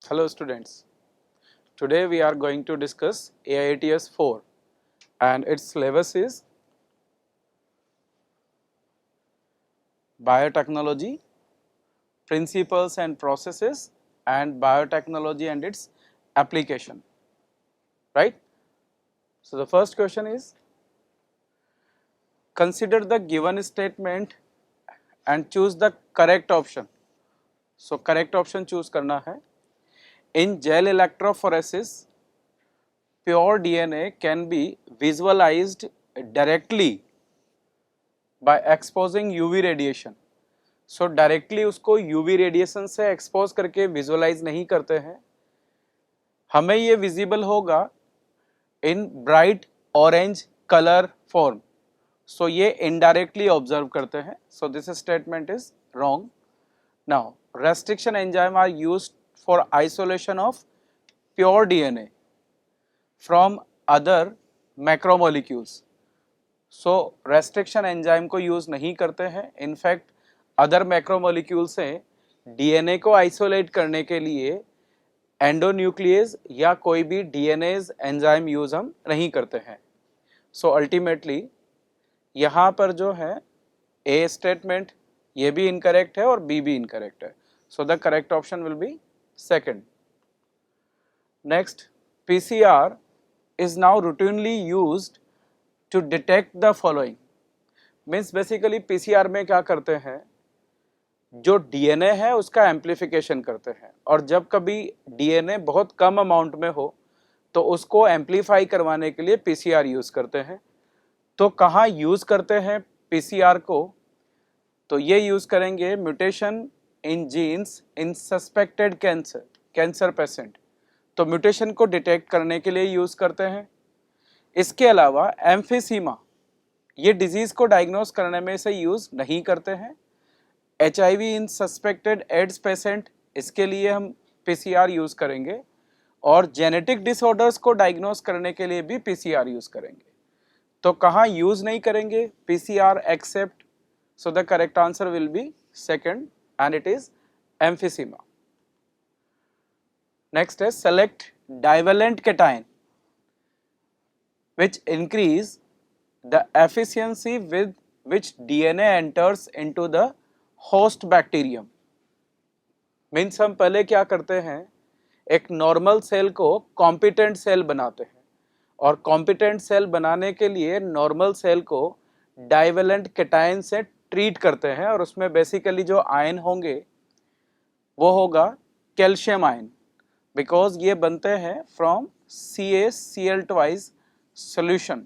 Hello students, today we are going to discuss AITS 4 and its syllabus is Biotechnology, Principles and Processes and Biotechnology and its Application, right? So the first question is, consider the given statement and choose the correct option. So correct option choose करना है. In gel electrophoresis, pure DNA can be visualized directly by exposing UV radiation. So directly उसको UV radiation से expose करके visualise नहीं करते हैं, हमें ये विजिबल होगा in bright orange colour form. So ये इनडायरेक्टली ऑब्जर्व करते हैं. So this statement is wrong. Now restriction enzyme are used for isolation of pure DNA from other macromolecules. So restriction enzyme को यूज नहीं करते हैं. In fact other macromolecule से DNA को isolate करने के लिए एंडोन्यूक्लियस या कोई भी डीएनएज एंजाइम यूज हम नहीं करते हैं. सो अल्टीमेटली यहाँ पर जो है ए स्टेटमेंट ये भी इनकरेक्ट है और बी भी इनकरेक्ट है. So the correct option will be second. Next, PCR is now routinely used to detect the following. Means basically PCR में क्या करते हैं, जो डीएनए है उसका एम्प्लीफिकेशन करते हैं, और जब कभी डीएनए बहुत कम अमाउंट में हो तो उसको एम्प्लीफाई करवाने के लिए पीसीआर यूज करते हैं. तो कहाँ यूज करते हैं पीसीआर को, तो ये यूज करेंगे mutation in genes in suspected cancer patient. तो म्यूटेशन को डिटेक्ट करने के लिए यूज करते हैं. इसके अलावा एम्फीसीमा, ये डिजीज को डायग्नोस करने में से यूज नहीं करते हैं. HIV इन सस्पेक्टेड एड्स पेशेंट, इसके लिए हम पीसीआर यूज करेंगे, और जेनेटिक डिसऑर्डर्स को डायग्नोस करने के लिए भी पीसीआर यूज करेंगे. तो कहाँ यूज नहीं करेंगे PCR except. So the correct answer will be second and it is emphysema. Next है select divalent cation which increase the efficiency with which DNA enters into the host bacterium. Means हम पहले क्या करते हैं, एक normal cell को competent cell बनाते हैं, और कॉम्पिटेंट सेल बनाने के लिए नॉर्मल सेल को डाइवेलेंट केटाइन से ट्रीट करते हैं, और उसमें बेसिकली जो आयन होंगे वो होगा कैल्शियम आयन, बिकॉज ये बनते हैं फ्रॉम CaCl2 सॉल्यूशन.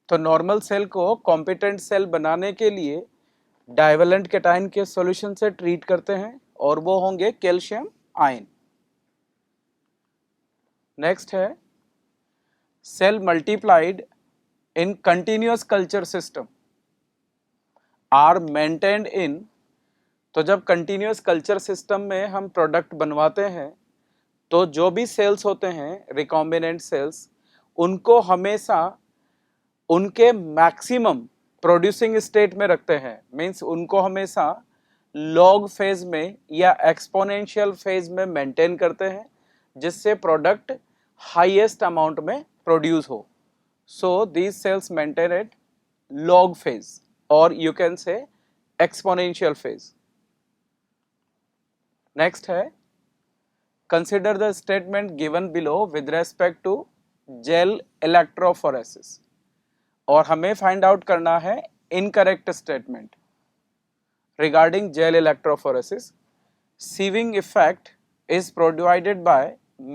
तो नॉर्मल सेल को कॉम्पिटेंट सेल बनाने के लिए डाइवेलेंट केटाइन के सॉल्यूशन से ट्रीट करते हैं, और वो होंगे कैल्शियम आयन. नेक्स्ट है cell multiplied in continuous culture system are maintained in. तो जब कंटिन्यूअस कल्चर सिस्टम में हम प्रोडक्ट बनवाते हैं तो जो भी सेल्स होते हैं रिकॉम्बिनेंट सेल्स, उनको हमेशा उनके मैक्सिमम प्रोड्यूसिंग स्टेट में रखते हैं. मीन्स उनको हमेशा लॉग फेज में या एक्सपोनेंशियल फेज में मेंटेन करते हैं, जिससे प्रोडक्ट हाईएस्ट अमाउंट में प्रोड्यूस हो. So these cells maintain at log phase, और you can say exponential phase. Next है consider the statement given below with respect to gel electrophoresis, और हमें फाइंड आउट करना है incorrect statement regarding gel electrophoresis. Sieving effect is provided by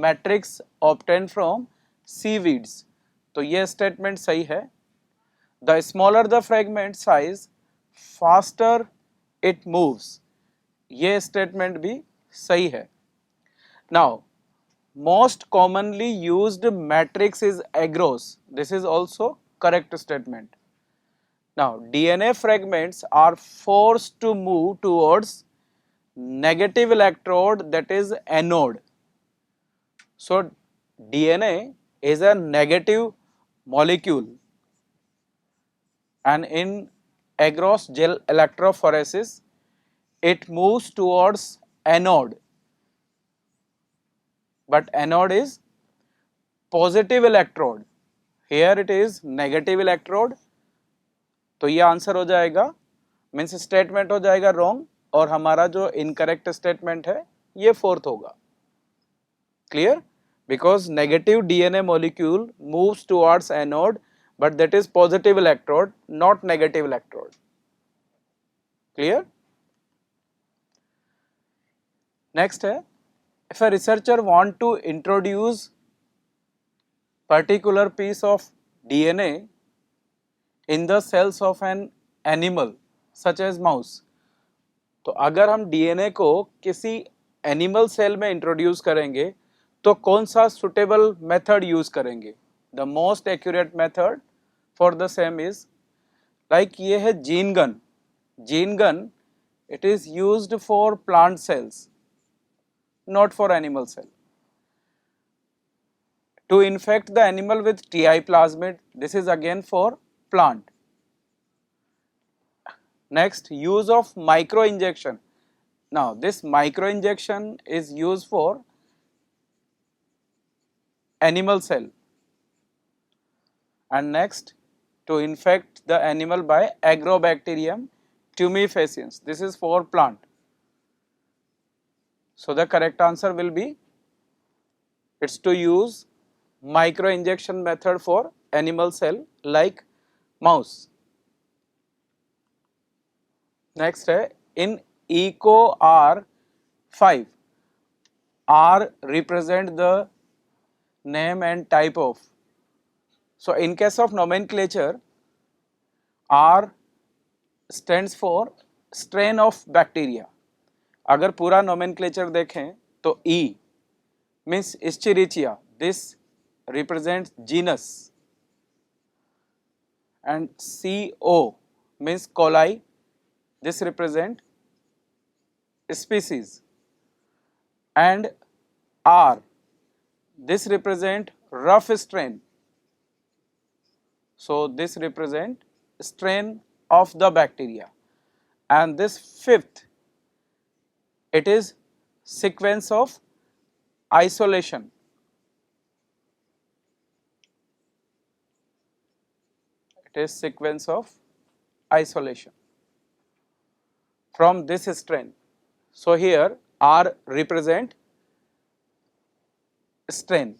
matrix obtained from seaweeds. तो ये statement सही है. The smaller the fragment size, faster it moves. ये statement भी सही है. Now, most commonly used matrix is agarose. This is also correct statement. Now, DNA fragments are forced to move towards negative electrode, that is anode. So, DNA is a negative molecule, and in agarose gel electrophoresis, it moves towards anode. but anode is positive electrode, here it is negative electrode, तो ये answer हो जाएगा, means statement हो जाएगा wrong, और हमारा जो incorrect statement है ये फोर्थ होगा. Clear? Because negative DNA molecule moves towards anode, but that is positive electrode, not negative electrode. Clear? Next है, if a researcher want to introduce particular piece of DNA in the cells of an animal such as mouse, तो अगर हम DNA को किसी animal cell में introduce करेंगे तो कौन सा सुटेबल मेथड यूज करेंगे? The most accurate method for the same is like ये है gene gun. Gene gun it is used for plant cells, not for animal cell. To infect the animal with TI plasmid, this is again for plant. Next, use of micro injection. Now this micro injection is used for animal cell, and next to infect the animal by Agrobacterium tumefaciens, this is for plant. So the correct answer will be, it's to use micro injection method for animal cell like mouse. Next है, in ECO R5, R represent the name and type of. So in case of nomenclature, R stands for strain of bacteria. अगर पूरा nomenclature देखें तो E means Escherichia, this represents genus, and CO means coli, this represent species, and R, this represent rough strain, so this represent strain of the bacteria, and this fifth, it is sequence of isolation. It is sequence of isolation from this strain. So here R represent strain.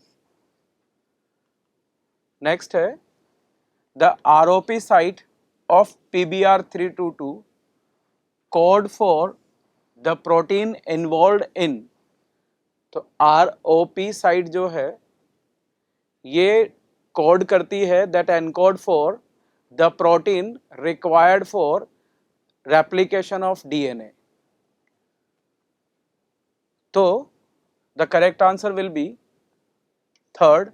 Next है, the ROP site of PBR322 code for the protein involved in. तो ROP site जो है ये code करती है that encode for the protein required for replication of DNA. तो the correct answer will be third,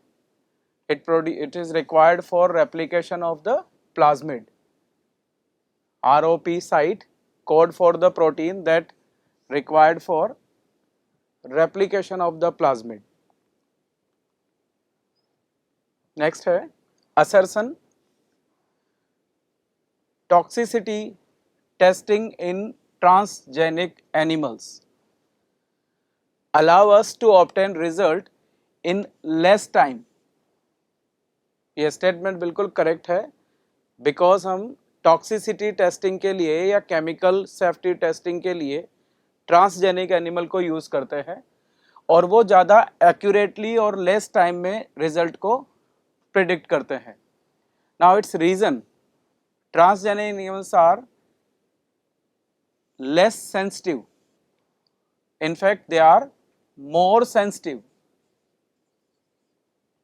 it is required for replication of the plasmid. ROP site code for the protein that required for replication of the plasmid. Next है, assertion toxicity testing in transgenic animals allow us to obtain result in less time. ये statement बिल्कुल correct है, because हम toxicity testing के लिए या chemical safety testing के लिए ट्रांसजेनिक एनिमल को यूज करते हैं और वो ज़्यादा एक्यूरेटली और लेस टाइम में रिजल्ट को प्रिडिक्ट करते हैं. Now its reason transgenic animals are less sensitive, in fact they are more sensitive.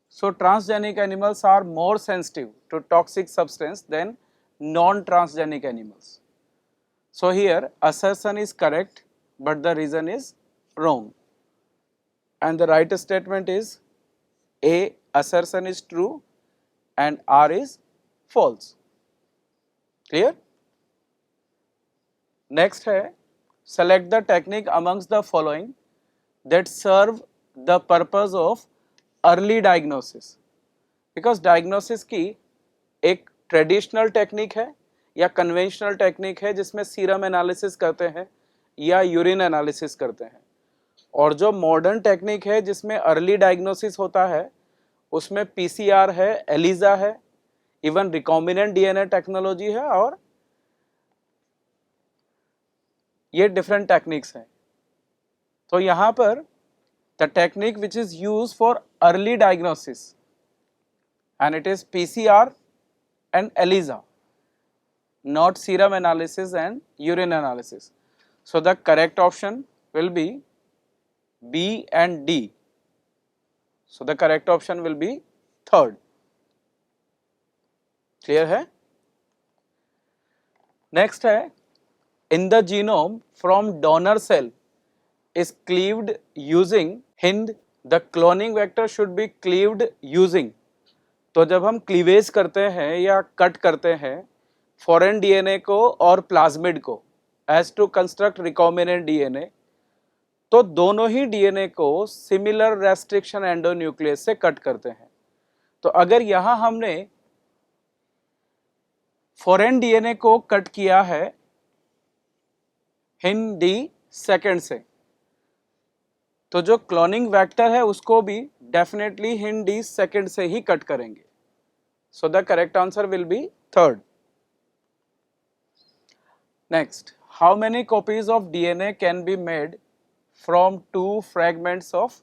So transgenic animals are more sensitive to toxic substance than non-transgenic animals. So here assertion is correct but the reason is wrong, and the right statement is A, assertion is true, and R is false. Clear? Next है, select the technique amongst the following that serve the purpose of early diagnosis. Because diagnosis की एक traditional technique है या conventional technique है जिसमें serum analysis करते हैं या यूरिन एनालिसिस करते हैं, और जो मॉडर्न टेक्निक है जिसमें अर्ली डायग्नोसिस होता है उसमें पीसीआर है, एलिजा है, इवन रिकॉम्बिनेंट डीएनए टेक्नोलॉजी है, और ये डिफरेंट टेक्निक्स हैं। तो यहाँ पर the technique which is use for early diagnosis and it is PCR and ELISA, not serum analysis and urine analysis. So the correct option will be B and D. So the correct option will be third. Clear है? Next है, in the genome from donor cell is cleaved using Hind, the cloning vector should be cleaved using. तो जब हम cleavage करते हैं या cut करते हैं फॉरेन डीएनए को और प्लाज्मिड को as to construct recombinant DNA, तो दोनों ही डीएनए को सिमिलर रेस्ट्रिक्शन एंडोन्यूक्लियस से कट करते हैं। तो अगर यहां हमने फॉरेन डीएनए को कट किया है हिंड डी सेकेंड से, तो जो क्लोनिंग वेक्टर है उसको भी डेफिनेटली हिंड डी सेकेंड से ही कट करेंगे। So the correct answer will B third. Next, how many copies of DNA can be made from two fragments of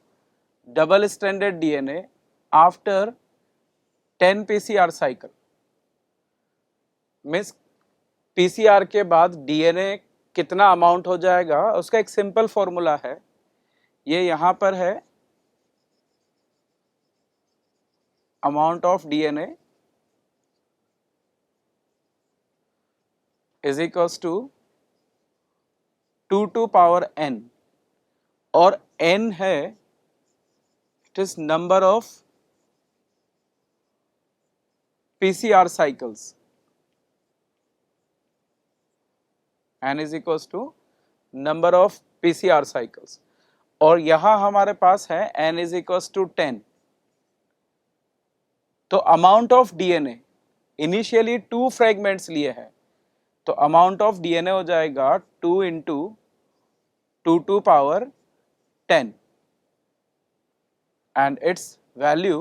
double-stranded DNA after 10 PCR cycle? Means PCR के बाद DNA कितना amount हो जाएगा, उसका एक simple formula है, ये यहाँ पर है, amount of DNA is equals to 2 to power n, और n है it is number of PCR cycles, n is equals to number of PCR cycles, और यहाँ हमारे पास है n is equals to 10। तो amount of DNA initially 2 fragments लिए हैं, तो अमाउंट ऑफ डीएनए हो जाएगा 2 into 2 to power 10 and its value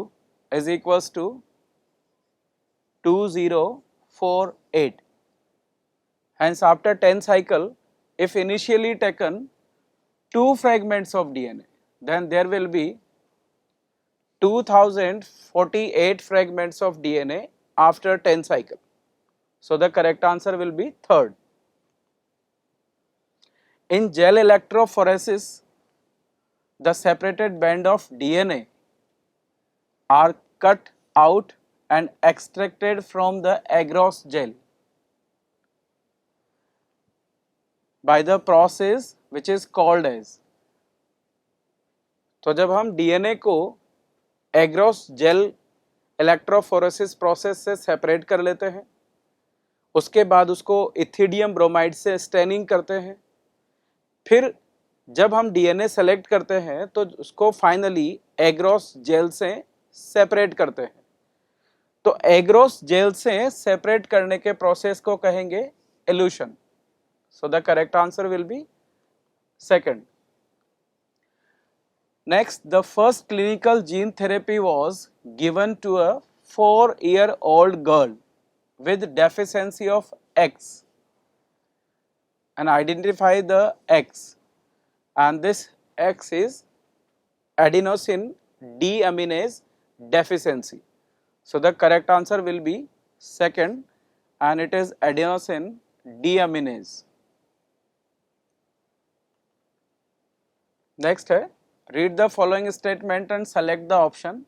is equals to 2048। Hence after 10 cycle, if initially taken 2 fragments of DNA, then there will be 2048 fragments of DNA after 10 cycle. So the correct answer will be third. In gel electrophoresis, the separated band of DNA are cut out and extracted from the agarose gel by the process which is called as। तो जब हम DNA को agarose gel electrophoresis process से separate कर लेते हैं, उसके बाद उसको इथिडियम ब्रोमाइड से स्टेनिंग करते हैं, फिर जब हम डीएनए सेलेक्ट करते हैं तो उसको फाइनली एग्रोस जेल से सेपरेट करते हैं। तो एग्रोस जेल से सेपरेट करने के प्रोसेस को कहेंगे elution. So the correct answer will be second. Next, the first clinical gene therapy was given to a 4-year-old girl with deficiency of X, and identify the X, and this X is adenosine deaminase deficiency. So the correct answer will be second, and it is adenosine deaminase. Next है, read the following statement and select the option,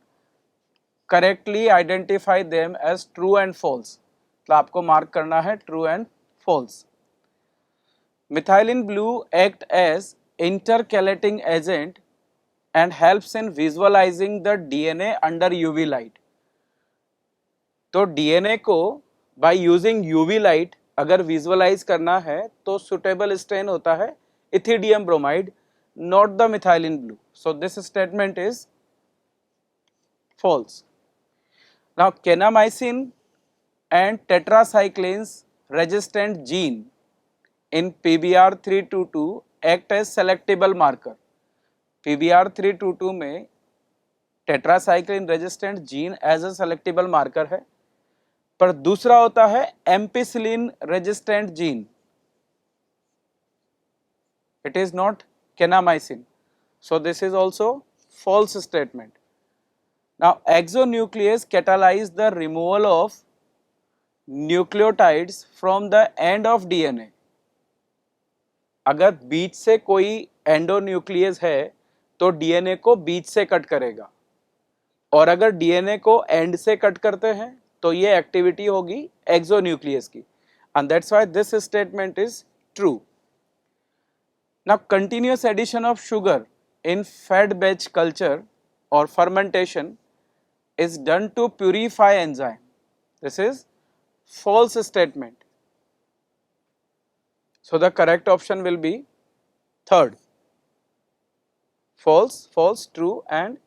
correctly identify them as true and false। तो आपको mark करना है true and false. Methylene blue act as intercalating agent and helps in visualising the DNA under UV light. तो DNA को by using UV light अगर visualise करना है तो सुटेबल स्टेन होता है ethidium bromide, not the methylene blue. So this statement is false. Now kanamycin and tetracyclines resistant gene in PBR322 act as selectable marker। PBR322 में tetracycline resistant gene as a selectable marker है, पर दूसरा होता है ampicillin resistant gene, it is not kanamycin, so this is also false statement. Now exonuclease catalyze the removal of nucleotides from the end of DNA. अगर बीच से कोई endonuclease है तो डीएनए को बीच से कट करेगा, और अगर डीएनए को एंड से कट करते हैं तो ये एक्टिविटी होगी एक्सोन्यूक्लियस की, and that's why this statement is true. Now continuous addition of sugar in fed batch culture or fermentation is done to purify enzyme. This is false statement. So the correct option will be third. False, false, true and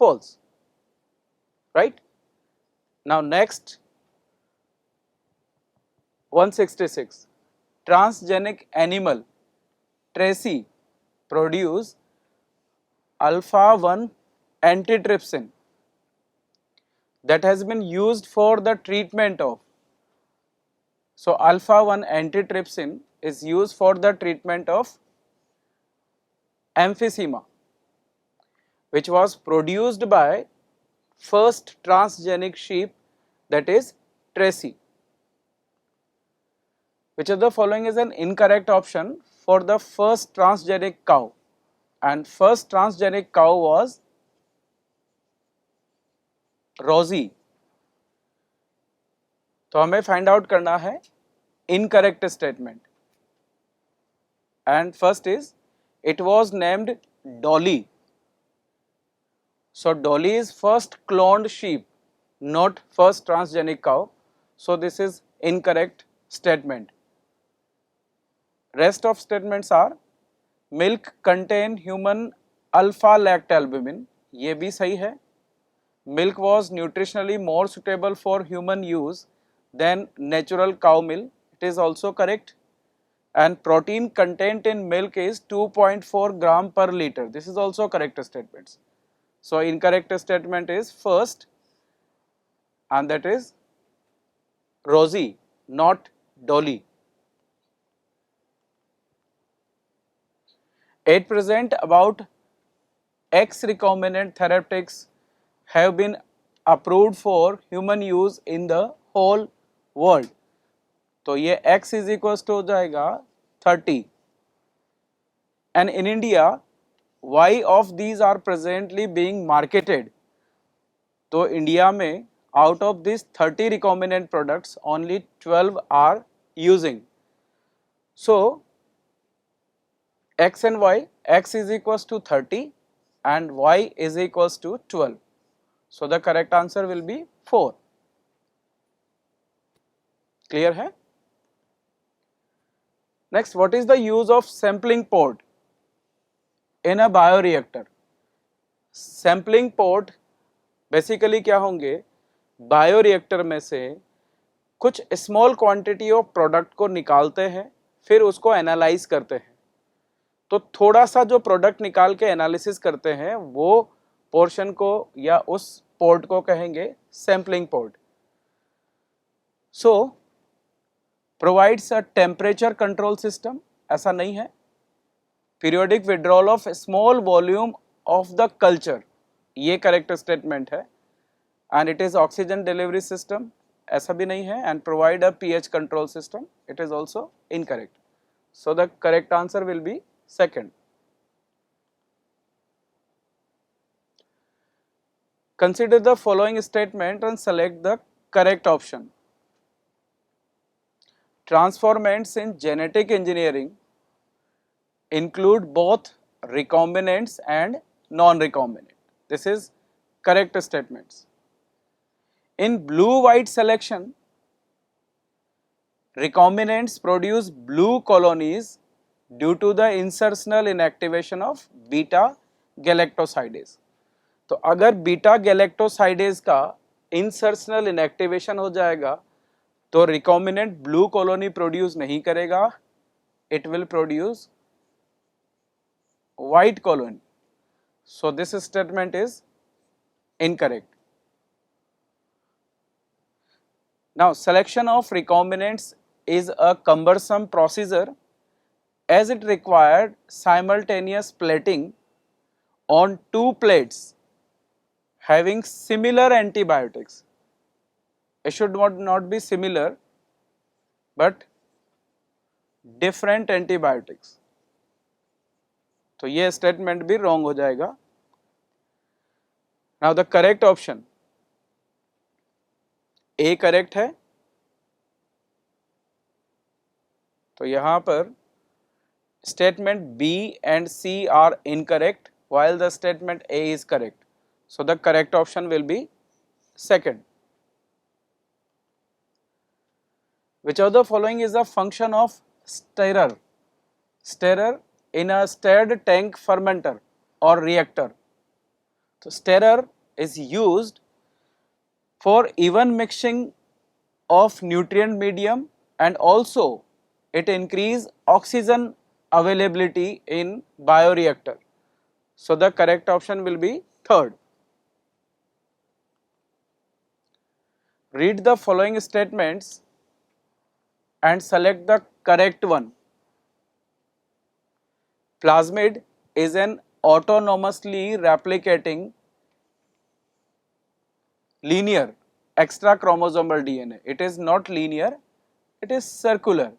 false. Right? Now next 166. Transgenic animal Tracy produce alpha-1 antitrypsin that has been used for the treatment of. So alpha-1 antitrypsin is used for the treatment of emphysema, which was produced by first transgenic sheep, that is Tracy. Which of the following is an incorrect option for the first transgenic cow? And first transgenic cow was Rosie. तो हमें find out करना है incorrect statement, and first is it was named Dolly. So Dolly is first cloned sheep, not first transgenic cow. So this is incorrect statement. Rest of statements are milk contain human alpha lactalbumin, ये भी सही है. Milk was nutritionally more suitable for human use than natural cow milk, it is also correct. And protein content in milk is 2.4 gram per liter, this is also correct statements. So incorrect statement is first, and that is Rosie, not Dolly. At present about X recombinant therapeutics have been approved for human use in the whole world. तो ये X is equals to हो जाएगा 30, and in India Y of these are presently being marketed. तो India में out of these 30 recombinant products only 12 are using. So X and Y, X is equals to 30 and Y is equals to 12. So the correct answer will be 4. Clear है? Next, what is the use of sampling port in a bioreactor? Sampling port basically क्या होंगे, bioreactor में से कुछ small quantity of product को निकालते हैं, फिर उसको एनालाइज करते हैं. तो थोड़ा सा जो प्रोडक्ट निकाल के एनालिसिस करते हैं वो पोर्शन को या उस पोर्ट को कहेंगे sampling port. So provides a temperature control system, ऐसा नहीं है. Periodic withdrawal of small volume of the culture, ये करेक्ट स्टेटमेंट है. And it is oxygen delivery system, ऐसा भी नहीं है. And provide a pH control system, it is also incorrect. So the correct answer will B second. Consider the following statement and select the correct option. Transformants in genetic engineering include both recombinants and non-recombinant. This is correct statements. In blue-white selection, recombinants produce blue colonies due to the insertional inactivation of beta galactosidase. तो अगर beta galactosidase का insertional inactivation हो जाएगा तो recombinant blue colony produce नहीं करेगा, it will produce white colony. So this statement is incorrect. Now selection of recombinants is a cumbersome procedure as it required simultaneous plating on two plates having similar antibiotics. It should not be similar but different antibiotics. तो ये statement भी wrong हो जाएगा. Now the correct option A correct है. तो यहां पर statement B and C are incorrect while the statement A is correct. So the correct option will be second. Which of the following is a function of stirrer? Stirrer in a stirred tank fermenter or reactor. So stirrer is used for even mixing of nutrient medium and also it increase oxygen availability in bioreactor. So the correct option will be third. Read the following statements and select the correct one. Plasmid is an autonomously replicating linear extra chromosomal DNA. It is not linear, it is circular.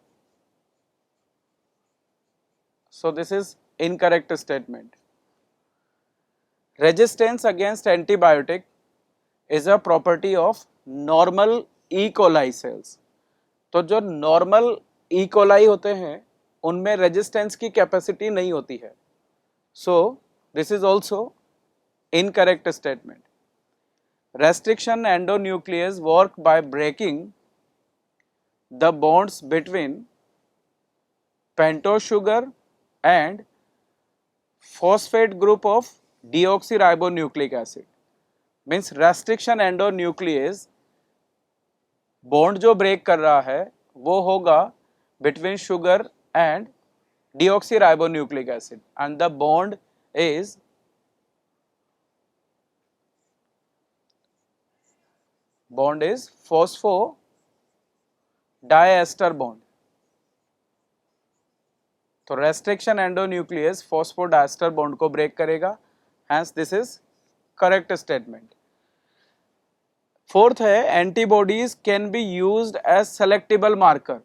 So this is incorrect statement. Resistance against antibiotic is a property of normal E. coli cells. तो जो normal E. coli होते हैं उनमें resistance की capacity नहीं होती है. So this is also incorrect statement. Restriction endonuclease work by breaking the bonds between pentose sugar and phosphate group of deoxyribonucleic acid. Means restriction endonuclease bond जो break कर रहा है वो होगा between sugar and deoxyribonucleic acid and the bond is phosphodiester bond. तो restriction endonuclease phosphodiester bond को break करेगा. Hence this is correct statement. Fourth है antibodies can be used as selectable marker.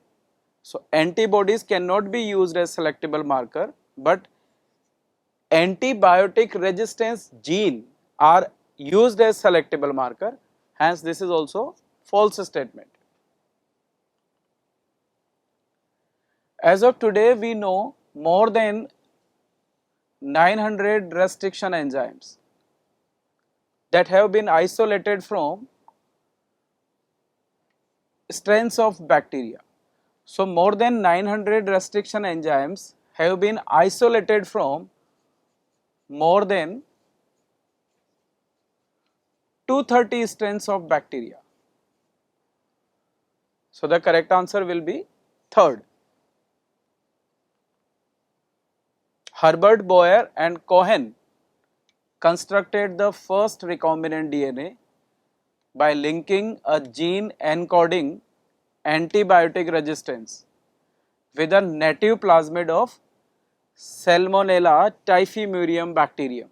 So antibodies cannot be used as selectable marker, but antibiotic resistance gene are used as selectable marker. Hence this is also false statement. As of today we know more than 900 restriction enzymes that have been isolated from strains of bacteria. So more than 900 restriction enzymes have been isolated from more than 230 strains of bacteria. So the correct answer will be third. Herbert Boyer and Cohen constructed the first recombinant DNA by linking a gene encoding antibiotic resistance with a native plasmid of Salmonella typhimurium bacterium.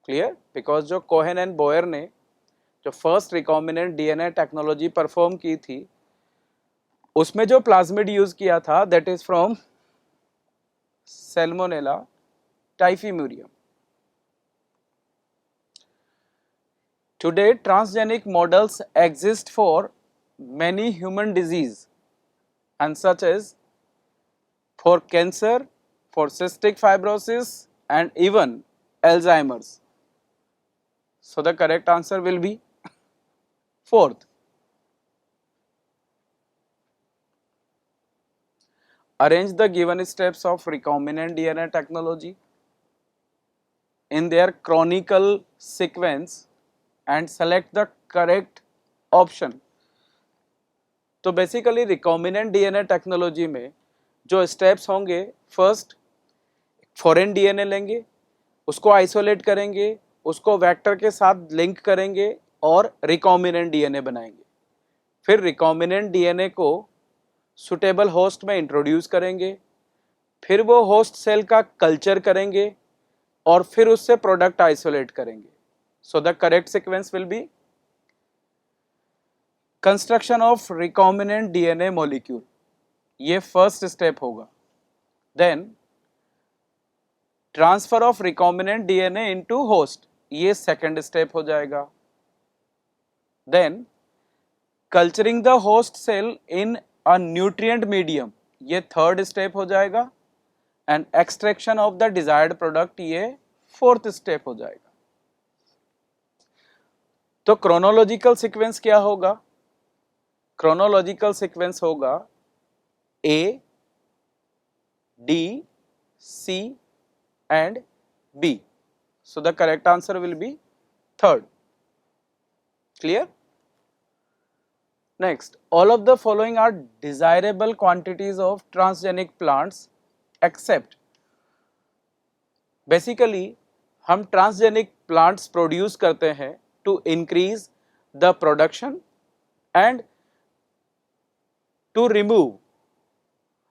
Clear? Because जो Cohen and Boyer ने जो first recombinant DNA technology perform की थी उसमें जो plasmid use किया था that is from Salmonella typhimurium. Today transgenic models exist for many human disease and such as for cancer, for cystic fibrosis and even Alzheimer's. So the correct answer will be fourth. Arrange the given steps of recombinant DNA technology in their chronicle sequence and select the correct option. तो basically recombinant DNA technology में जो steps होंगे, first foreign DNA लेंगे, उसको isolate करेंगे, उसको vector के साथ लिंक करेंगे और रिकॉम्बिनेंट डीएनए बनाएंगे। फिर रिकॉम्बिनेंट डीएनए को सुटेबल होस्ट में इंट्रोड्यूस करेंगे, फिर वो होस्ट सेल का कल्चर करेंगे और फिर उससे प्रोडक्ट आइसोलेट करेंगे। So the correct sequence will be construction of recombinant DNA molecule, ये फर्स्ट स्टेप होगा। Then transfer of recombinant DNA into host, ये सेकंड स्टेप हो जाएगा। Then culturing the host cell in a nutrient medium, ये third step हो जाएगा। And extraction of the desired product, ये fourth step हो जाएगा। तो क्रोनोलॉजिकल सीक्वेंस क्या होगा? क्रोनोलॉजिकल सीक्वेंस होगा A, D, C and B. So the correct answer will be third. Clear? Next, all of the following are desirable quantities of transgenic plants except, basically हम transgenic plants produce करते हैं to increase the production and to remove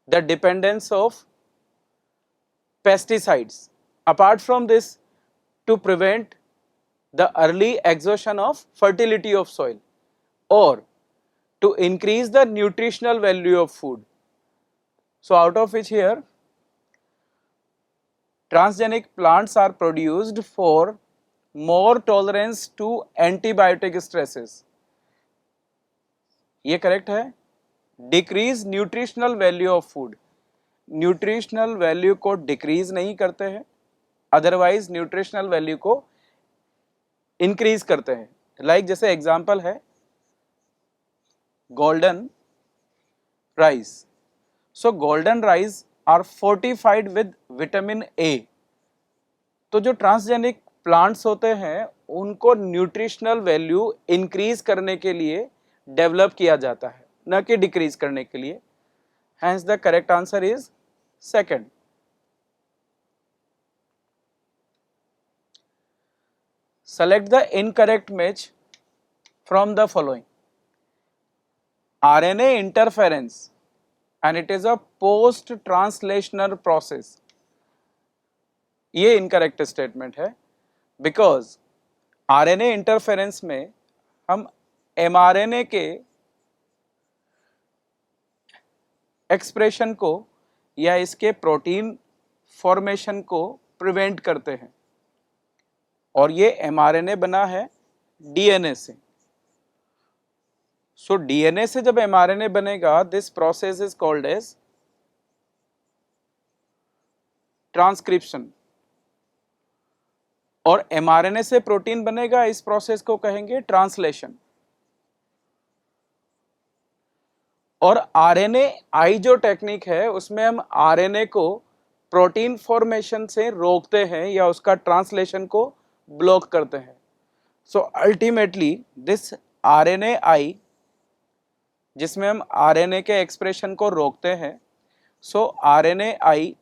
the dependence of pesticides. Apart from this, to prevent the early exhaustion of fertility of soil or to increase the nutritional value of food. So out of which here transgenic plants are produced for more tolerance to antibiotic stresses. ये correct है। Decrease nutritional value of food, nutritional value को decrease नहीं करते हैं, otherwise nutritional value को increase करते हैं। Like जैसे एग्जांपल है golden rice. So golden rice are fortified with vitamin A. तो जो ट्रांसजेनिक प्लांट्स होते हैं उनको न्यूट्रिशनल वैल्यू इंक्रीज करने के लिए डेवलप किया जाता है, न कि डिक्रीज करने के लिए। Hence the correct answer is second. Select the incorrect match from the following. RNA interference, and it is a post translational process. ये incorrect statement है because RNA interference में हम mRNA के एक्सप्रेशन को या इसके प्रोटीन फॉर्मेशन को prevent करते हैं, और ये mRNA बना है DNA से। सो DNA से जब mRNA बनेगा, this process is called as transcription, और mRNA से प्रोटीन बनेगा, इस प्रोसेस को कहेंगे ट्रांसलेशन। और RNAi जो टेक्निक है उसमें हम RNA को प्रोटीन फॉर्मेशन से रोकते हैं या उसका ट्रांसलेशन को ब्लॉक करते हैं। सो अल्टीमेटली दिस RNAi जिसमें हम RNA के एक्सप्रेशन को रोकते हैं, सो RNAi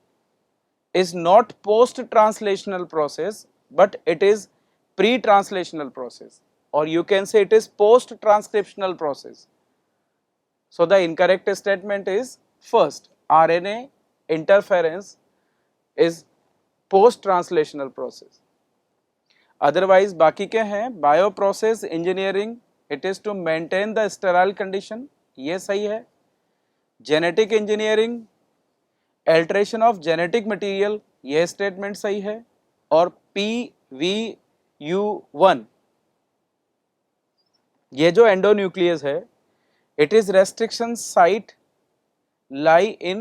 is not post translational process but it is pre translational process, or you can say it is post transcriptional process. So the incorrect statement is first, RNA interference is post translational process. Otherwise बाकी के हैं bio process engineering, it is to maintain the sterile condition, ये सही है। Genetic engineering, alteration of genetic material, ये statement सही है। और PVU1 ये जो एंडोन्यूक्लियस है, it is restriction site lie in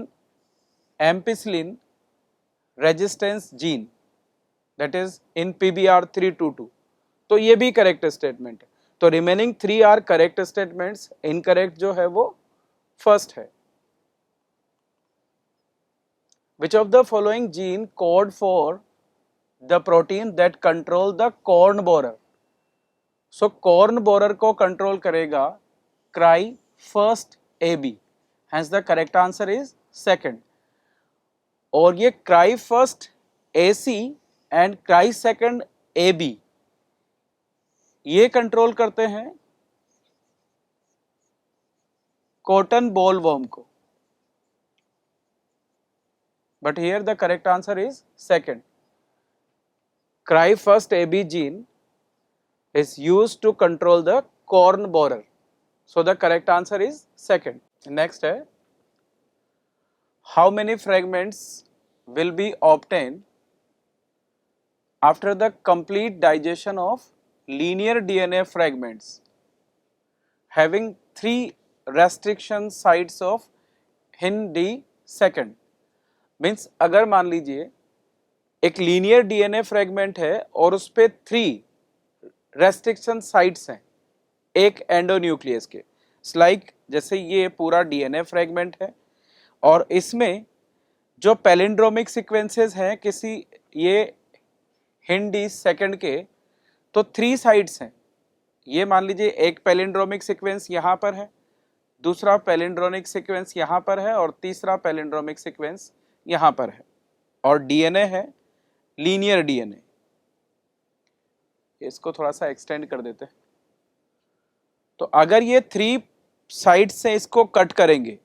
ampicillin resistance gene, that is in PBR322। तो ये भी करेक्ट स्टेटमेंट है। तो remaining 3 are correct statements, incorrect जो है वो फर्स्ट है। Which of the following gene code for the protein that control the corn borer? So corn borer को कंट्रोल करेगा cry first AB, hence the correct answer is second। और ये cry first AC and cry second A B, ये control करते हैं cotton bollworm को, but here the correct answer is second. Cry first A B gene is used to control the corn borer. So the correct answer is second. Next है, how many fragments will be obtained after the complete digestion of linear DNA fragments having 3 restriction sites of Hin-D second. Means अगर मान लीजिए एक linear DNA fragment है और उस पे 3 restriction sites हैं एक एंडोन्यूक्लियस के, लाइक जैसे ये पूरा डीएनए फ्रेगमेंट है और इसमें जो पैलिंड्रोमिक सीक्वेंसेस हैं किसी ये हिंडी सेकंड के, तो 3 साइट्स हैं. ये मान लीजिए एक पैलिंड्रोमिक सीक्वेंस यहाँ पर है, दूसरा पैलिंड्रोमिक सीक्वेंस यहाँ पर है और तीसरा पैलिंड्रोमिक सीक्वेंस यहाँ पर है, और डीएनए है लीनियर डीएनए. इसको थोड़ा सा एक्सटेंड कर देते हैं. तो अगर ये 3 साइड से इसको कट करेंगे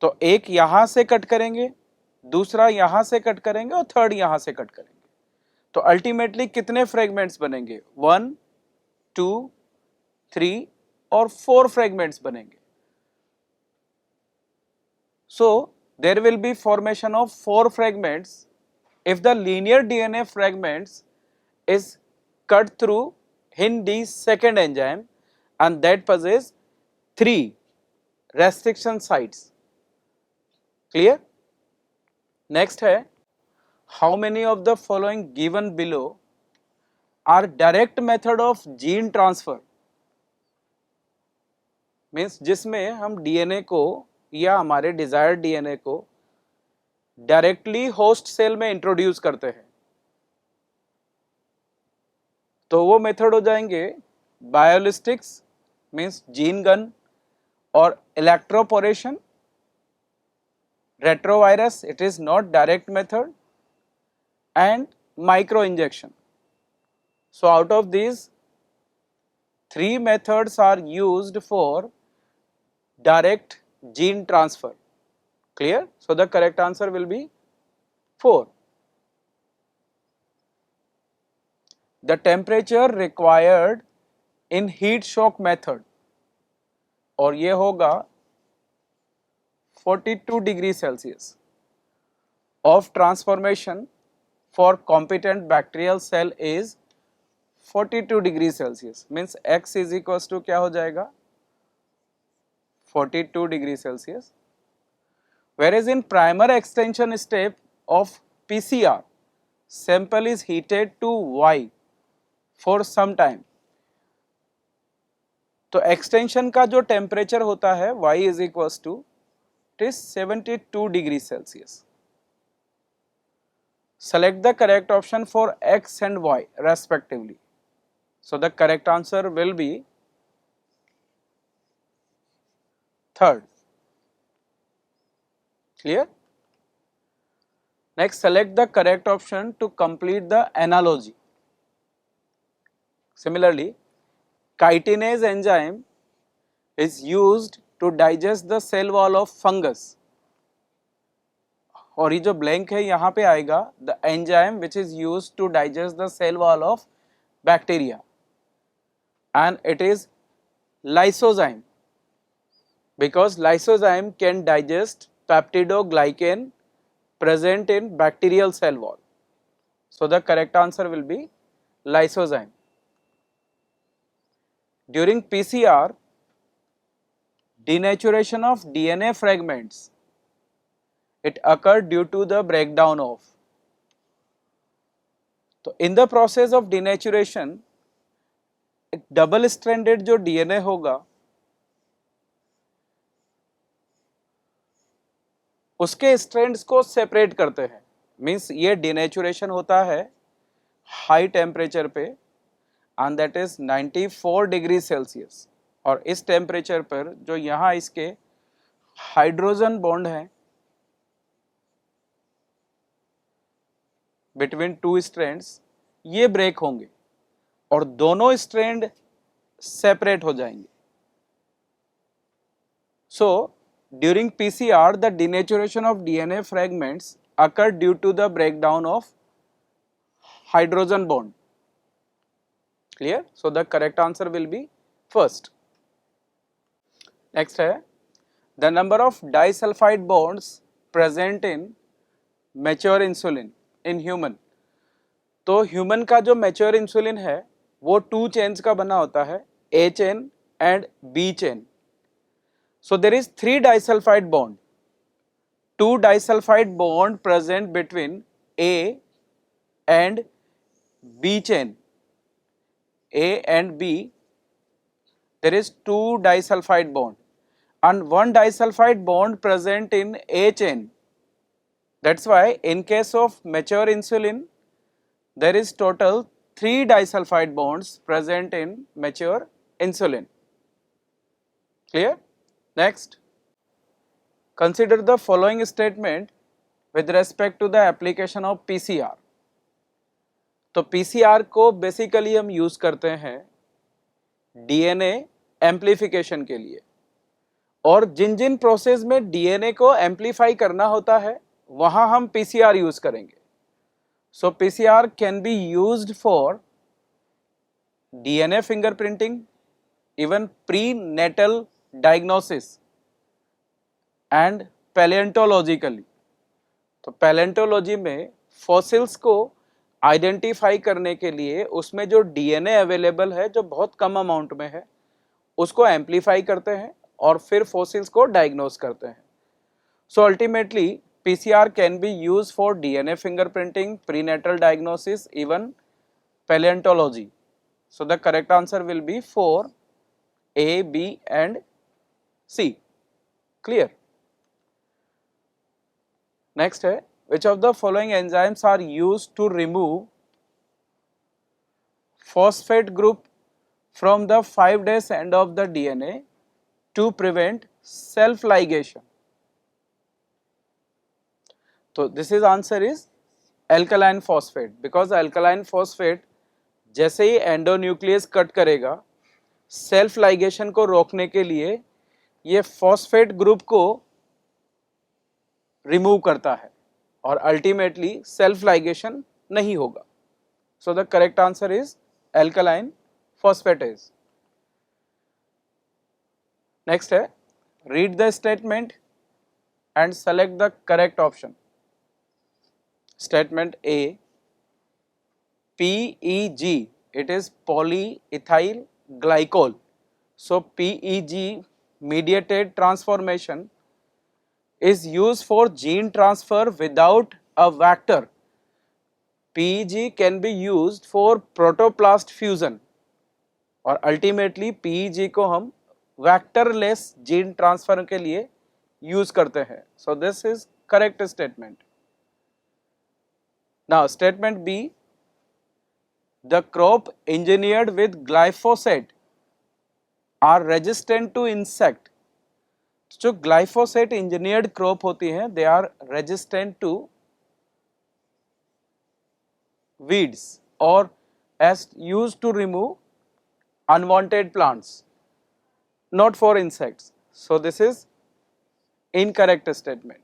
तो एक यहां से कट करेंगे, दूसरा यहां से कट करेंगे और थर्ड यहां से कट करेंगे, तो अल्टीमेटली कितने फ्रेगमेंट्स बनेंगे? 1, 2, 3 और 4 फ्रेगमेंट्स बनेंगे. So there will be formation of 4 fragments if the linear DNA fragments is cut through Hin-D second enzyme and that possess 3 restriction sites. Clear? Next है, how many of the following given below are direct method of gene transfer? Means जिसमें हम DNA को या हमारे desired DNA को directly host cell में introduce करते हैं, तो वो मेथड हो जाएंगे बायोलिस्टिक्स मींस जीन गन और electroporation. Retrovirus it is not direct method and micro injection. So out of these 3 methods are used for direct gene transfer. Clear? So the correct answer will be 4. The temperature required in heat shock method, और ये होगा 42 degree Celsius of transformation for competent bacterial cell is 42 degree Celsius. Means x is equal to क्या हो जाएगा? 42 degree Celsius. Whereas in primer extension step of PCR, sample is heated to Y for some time. तो extension का जो temperature होता है Y is equals to it is 72 degree Celsius. Select the correct option for X and Y respectively. So the correct answer will be third. Clear? Next, select the correct option to complete the analogy. Similarly, chitinase enzyme is used to digest the cell wall of fungus. और ये जो blank है यहाँ पे आएगा the enzyme which is used to digest the cell wall of bacteria, and it is lysozyme, because lysozyme can digest peptidoglycan present in bacterial cell wall. So the correct answer will be lysozyme. During PCR, denaturation of DNA fragments, it occurred due to the breakdown of. तो in the process of denaturation, एक double stranded जो DNA होगा उसके strands को separate करते हैं. Means ये denaturation होता है हाई टेम्परेचर पे and that is 94 degree Celsius. और इस टेम्परेचर पर जो यहाँ इसके हाइड्रोजन बॉन्ड हैं बिटवीन टू स्ट्रैंड्स, ये ब्रेक होंगे और दोनों स्ट्रैंड सेपरेट हो जाएंगे. So, during PCR, the denaturation of DNA fragments occur due to the breakdown of hydrogen bond. Clear? So, the correct answer will be first. Next है, the number of disulfide bonds present in mature insulin in human. तो human का जो mature insulin है वो 2 chains का बना होता है, A chain and B chain. So there is 3 disulfide bond, 2 disulfide bond present between A and B chain. A and B, there is 2 disulfide bond and 1 disulfide bond present in A chain. That's why in case of mature insulin, there is total 3 disulfide bonds present in mature insulin. Clear? Next, consider the following statement with respect to the application of PCR. तो PCR को basically हम use करते हैं DNA amplification के लिए, और जिन जिन प्रोसेस में DNA को एम्प्लीफाई करना होता है वहां हम PCR यूज करेंगे. So PCR can be used for DNA fingerprinting, even prenatal diagnosis and palaeontologically. तो पैलियोंटोलॉजी में फॉसिल्स को आइडेंटिफाई करने के लिए उसमें जो DNA अवेलेबल है जो बहुत कम अमाउंट में है उसको एम्प्लीफाई करते हैं और फिर फॉसिल्स को डायग्नोस करते हैं. So ultimately PCR can be use for DNA fingerprinting, prenatal diagnosis, even palaeontology. So the correct answer will be 4 A, B and C. Clear? Next है, which of the following enzymes are used to remove phosphate group from the 5' end of the DNA to prevent self ligation? So this is answer is alkaline phosphate, because alkaline phosphate जैसे ही endonuclease cut करेगा self ligation को रोकने के लिए ये phosphate group को remove करता है और अल्टीमेटली सेल्फ लाइगेशन नहीं होगा. So the correct answer is alkaline phosphatase. Next है, read the statement and select the correct option. Statement A, PEG, it is polyethyl glycol. So PEG mediated transformation is used for gene transfer without a vector. PEG can be used for protoplast fusion और ultimately PEG को हम vectorless gene transfer के लिए use करते हैं. So this is correct statement. Now statement B, the crop engineered with glyphosate are resistant to insect. जो glyphosate engineered crop होती हैं they are resistant to weeds or as used to remove unwanted plants, not for insects. So this is incorrect statement.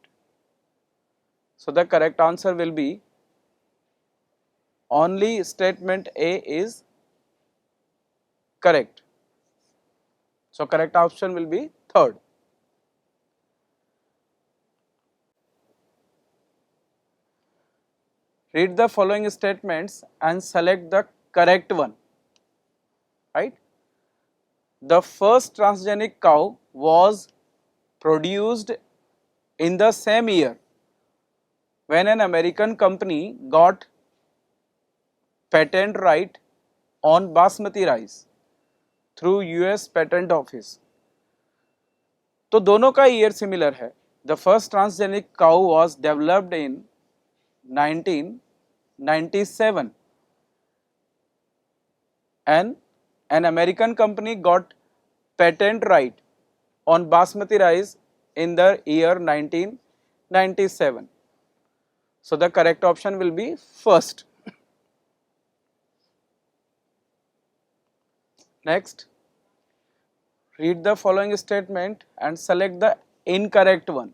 So the correct answer will be only statement A is correct. So correct option will be third. Read the following statements and select the correct one. Right? The first transgenic cow was produced in the same year when an American company got patent right on basmati rice through US patent office. तो दोनों का year similar है. The first transgenic cow was developed in 1997 and an American company got patent right on basmati rice in the year 1997. So the correct option will be first. Next, read the following statement and select the incorrect one.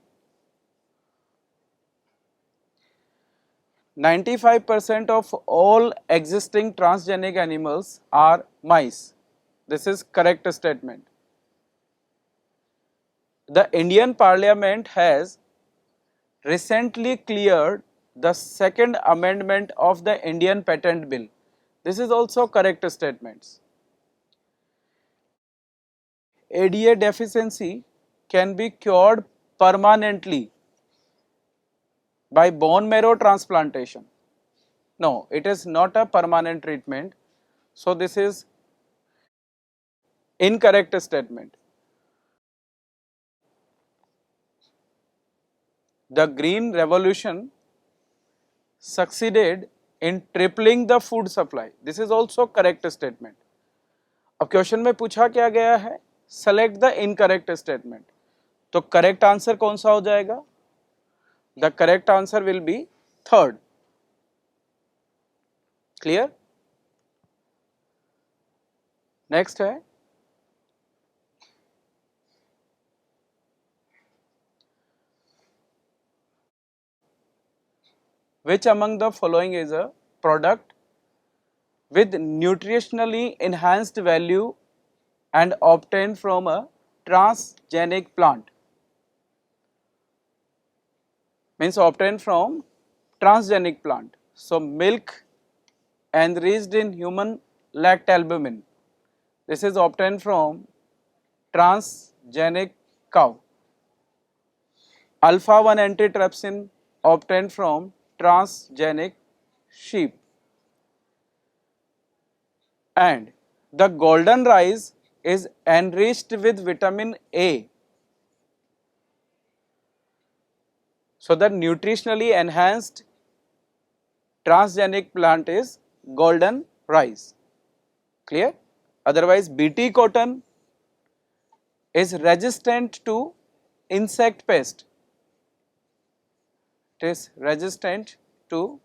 95% of all existing transgenic animals are mice. This is correct statement. The Indian Parliament has recently cleared the second amendment of the Indian Patent Bill. This is also correct statements. ADA deficiency can be cured permanently by bone marrow transplantation. No, it is not a permanent treatment. So this is incorrect statement. The Green Revolution succeeded in tripling the food supply. This is also correct statement. अब question में पूछा क्या गया है, select the incorrect statement. तो correct answer कौन सा हो जाएगा? The correct answer will B third. Clear? Next है which among the following is a product with nutritionally enhanced value and obtained from a transgenic plant? Means obtained from transgenic plant. So milk enriched in human lactalbumin. This is obtained from transgenic cow. Alpha 1 antitrypsin obtained from transgenic sheep. And the golden rice is enriched with vitamin A. So the nutritionally enhanced transgenic plant is golden rice. Clear? Otherwise BT cotton is resistant to insect pest. It is resistant to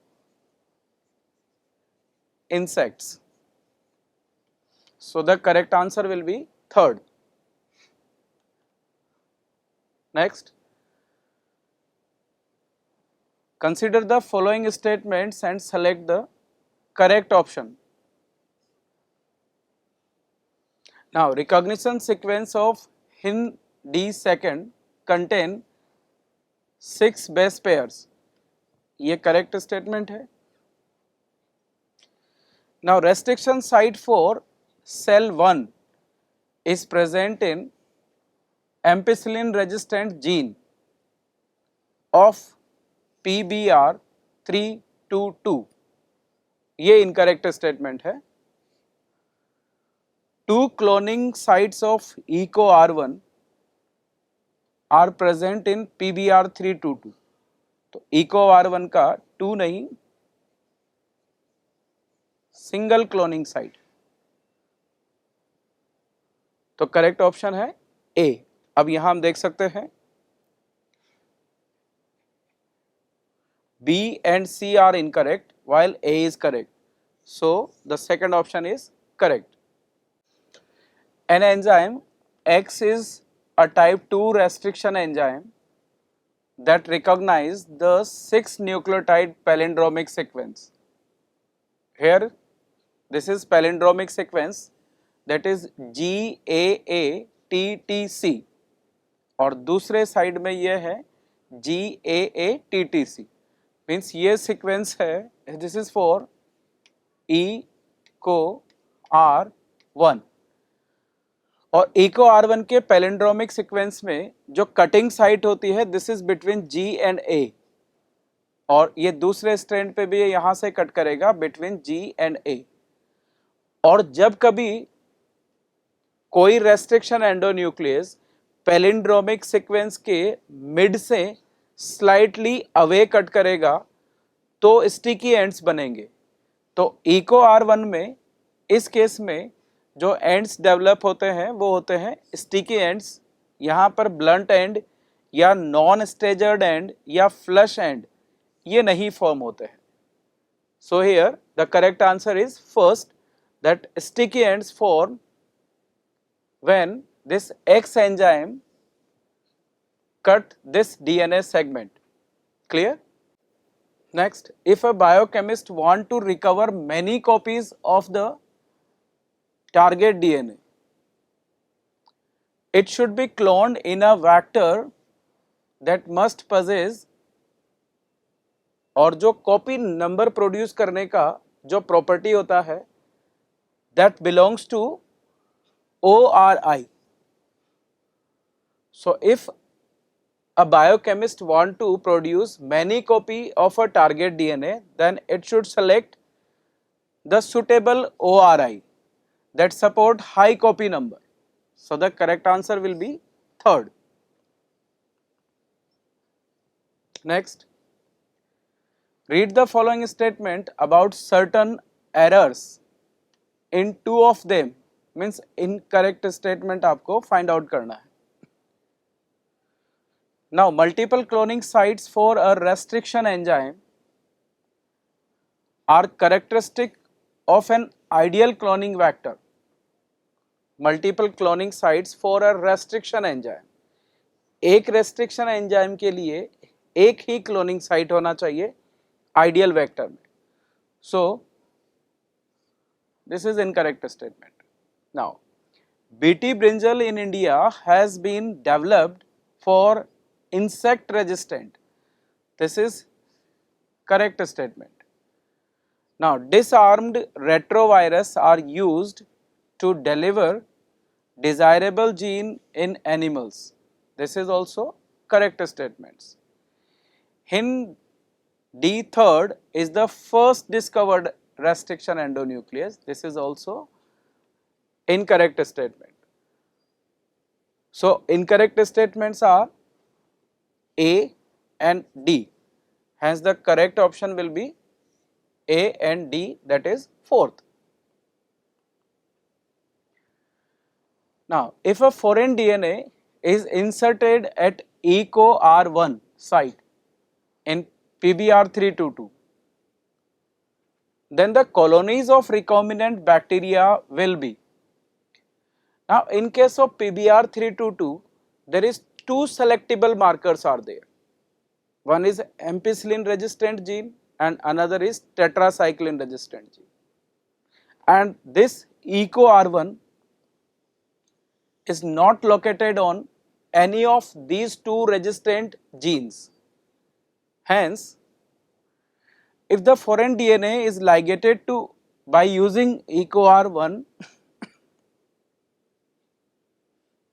insects. So the correct answer will be third. Next, consider the following statements and select the correct option. Now, recognition sequence of Hin-D2 contain 6 base pairs. ये correct statement है. Now, restriction site for cell 1 is present in ampicillin resistant gene of PBR322. ये incorrect statement है. 2 cloning sites of EcoR1 are present in PBR322. तो EcoR1 का 2 नहीं, single cloning site. तो correct option है ए. अब यहां हम देख सकते हैं B and C are incorrect while A is correct. So the second option is correct. An enzyme X is a type 2 restriction enzyme that recognize the 6 nucleotide palindromic sequence. Here this is palindromic sequence, that is GAATTC, और दूसरे side में ये है GAATTC. Means ये sequence है, this is for EcoR1. और EcoR1 के palindromic sequence में जो कटिंग साइट होती है, this is between G and A, और ये दूसरे स्ट्रैंड पे भी यहां से कट करेगा बिटवीन G एंड A. और जब कभी कोई रेस्ट्रिक्शन एंडोन्यूक्लियस पैलिंड्रोमिक सीक्वेंस के मिड से स्लाइटली अवे कट करेगा तो स्टिकी एंड्स बनेंगे. तो EcoR1 में इस केस में जो एंड्स डेवलप होते हैं वो होते हैं स्टिकी एंड्स. यहाँ पर ब्लंट एंड या नॉन स्टेजर्ड एंड या फ्लश एंड, ये नहीं फॉर्म होते हैं. So here the correct answer is first, that sticky ends form when this X enzyme cut this DNA segment. Clear? Next, if a biochemist want to recover many copies of the target DNA, it should be cloned in a vector that must possess, और जो copy number produce करने का जो property होता है that belongs to ORI. So if a biochemist want to produce many copy of a target DNA, then it should select the suitable ORI that support high copy number. So the correct answer will be third. Next, read the following statement about certain errors. In two of them, means incorrect statement आपको find out करना है. Now, multiple cloning sites for a restriction enzyme are characteristic of an ideal cloning vector. Multiple cloning sites for a restriction enzyme. एक restriction enzyme के लिए एक ही cloning site होना चाहिए ideal vector में. So, this is incorrect statement. Now, BT brinjal in India has been developed for insect resistant. This is correct statement. Now, disarmed retrovirus are used to deliver desirable gene in animals. This is also correct statements. Hin D3 is the first discovered restriction endonuclease. This is also incorrect statement. So, incorrect statements are A and D. Hence, the correct option will be A and D, that is fourth. Now, if a foreign DNA is inserted at EcoR1 site in PBR322, then the colonies of recombinant bacteria will be. Now, in case of PBR322, there is two selectable markers are there. One is ampicillin resistant gene and another is tetracycline resistant gene. And this EcoR1 is not located on any of these two resistant genes. Hence, if the foreign DNA is ligated to by using EcoR1,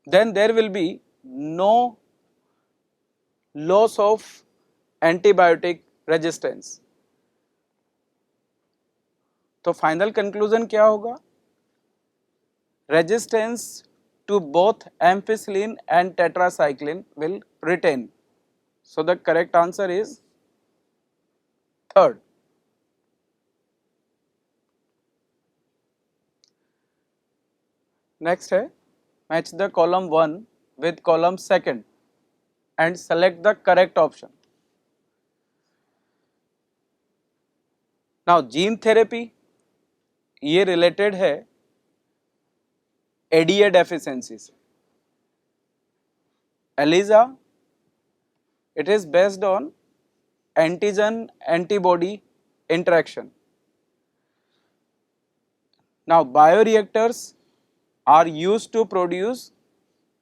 then there will be no loss of antibiotic resistance. तो final conclusion क्या होगा? Resistance to both ampicillin and tetracycline will retain. So the correct answer is third. Next है, match the column 1 with column 2 and select the correct option. Now gene therapy ये related है ADA deficiency से. ELISA, it is based on antigen antibody interaction. Now bioreactors are used to produce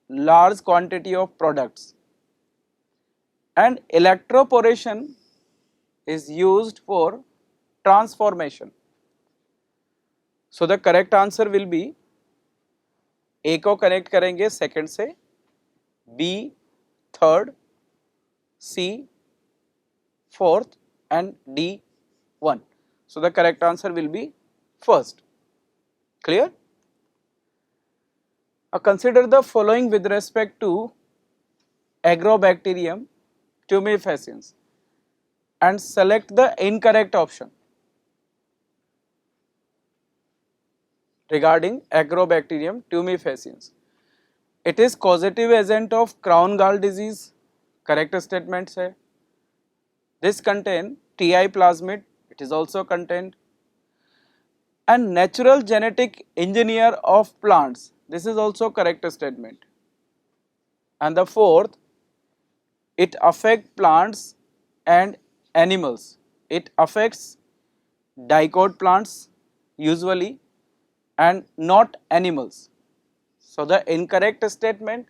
large quantity of products, and electroporation is used for transformation. So the correct answer will be A को connect करेंगे second से, B third, C fourth and D 1. So the correct answer will be first. Clear? Now consider the following with respect to Agrobacterium tumefaciens and select the incorrect option regarding Agrobacterium tumefaciens. It is causative agent of crown gall disease. Correct statements है. this contain Ti plasmid, it is also contained, and natural genetic engineer of plants, this is also correct statement. And the fourth, it affects plants and animals, it affects dicot plants usually and not animals. So the incorrect statement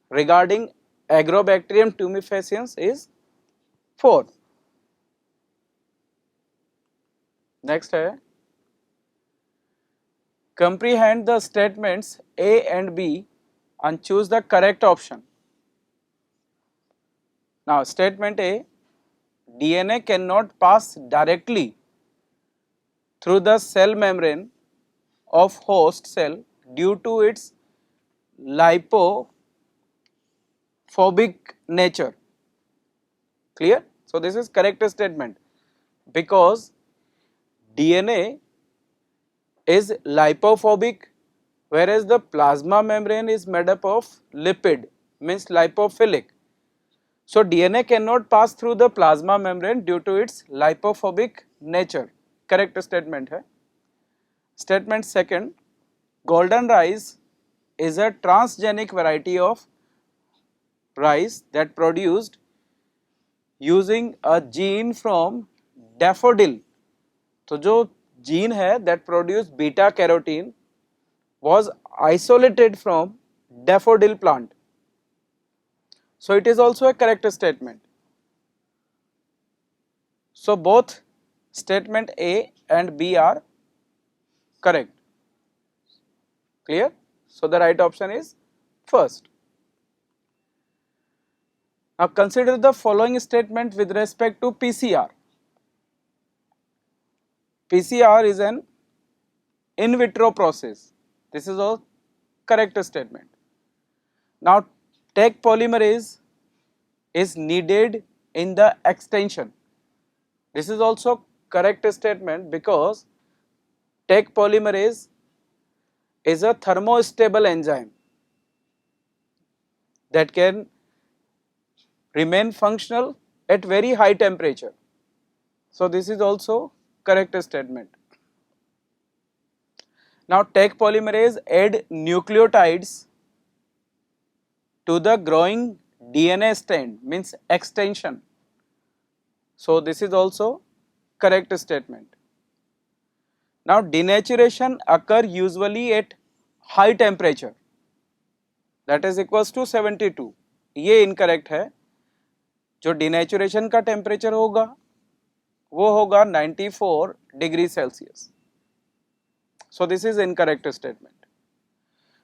regarding Agrobacterium tumefaciens is 4. Next है, comprehend the statements A and B and choose the correct option. Now statement A, DNA cannot pass directly through the cell membrane of host cell due to its lipophobic nature. Clear? So this is correct statement because DNA is lipophobic, whereas the plasma membrane is made up of lipid, means lipophilic. So DNA cannot pass through the plasma membrane due to its lipophobic nature. Correct statement है. Statement second, golden rice is a transgenic variety of rice that produced using a gene from daffodil. तो जो gene है that produce beta carotene was isolated from daffodil plant. So it is also a correct statement. So both statement A and B are correct. Clear? So the right option is first. Now consider the following statement with respect to PCR. PCR is an in vitro process. This is a correct statement. Now Taq polymerase is needed in the extension. This is also correct statement because Taq polymerase is a thermostable enzyme that can remain functional at very high temperature. So this is also correct statement. Now Taq polymerase add nucleotides to the growing DNA strand, means extension. So this is also correct statement. Now denaturation occur usually at high temperature, that is equals to 72. ये incorrect है. जो denaturation का temperature होगा वो होगा 94 degree Celsius. So this is incorrect statement.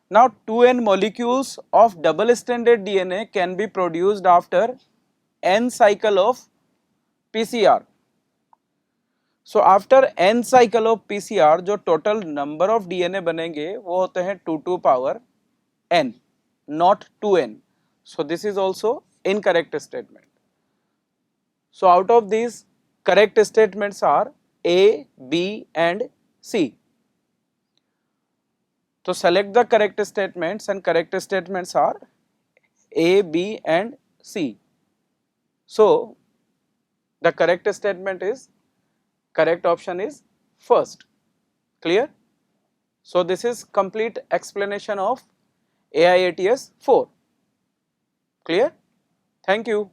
Now 2n molecules of double stranded DNA can be produced after n cycle of PCR. So after n cycle of PCR जो total number of DNA बनेंगे वो होते हैं 2 to power n, not 2n. So this is also incorrect statement. So out of these correct statements are A, B and C. So select the correct statements and correct statements are A, B and C. So the correct statement is, correct option is first. Clear? So this is complete explanation of AIATS 4. Clear? Thank you.